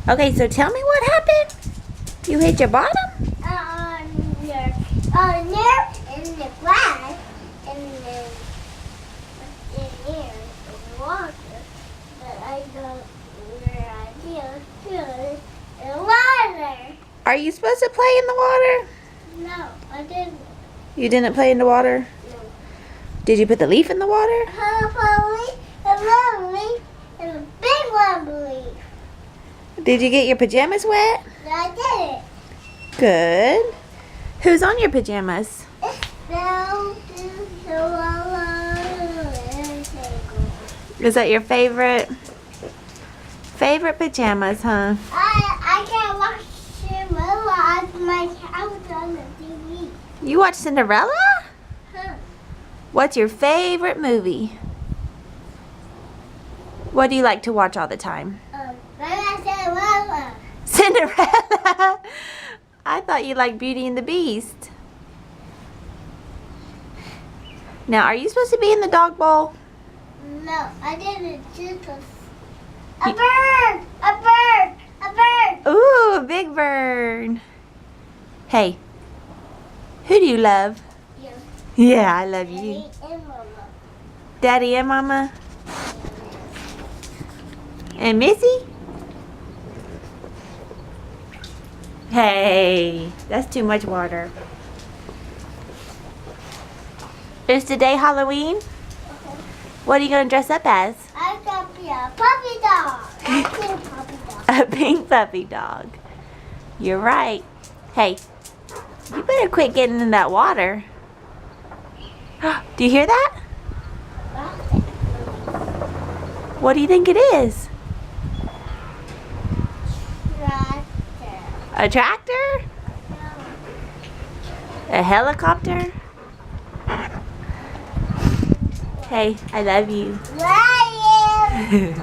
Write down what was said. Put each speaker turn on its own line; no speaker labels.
Okay, so tell me what happened. You hit your bottom?
There in the grass, and then in here in the water. But I got your idea too. In the water.
Are you supposed to play in the water?
No, I didn't.
You didn't play in the water?
No.
Did you put the leaf in the water?
Probably a little leaf and a big one leaf.
Did you get your pajamas wet?
I did it.
Good. Who's on your pajamas? Is that your favorite pajamas, huh?
I can watch Cinderella at my house on the TV.
You watch Cinderella?
Huh.
What's your favorite movie? What do you like to watch all the time?
Cinderella.
Cinderella. I thought you liked Beauty and the Beast. Now, are you supposed to be in the dog bowl?
No, I didn't. Just a bird. A bird. A bird.
Ooh, a big bird. Hey, who do you love?
You.
Yeah, I love you.
And Mama.
Daddy and Mama? And Missy? Hey, that's too much water. Is today Halloween?
Okay.
What are you going to dress up as?
I got be a puppy dog. I think puppy dog.
A pink puppy dog. You're right. Hey, you better quit getting in that water. Do you hear that? What do you think it is?
Tractor.
A tractor? A helicopter? Hey, I love you.
Lion.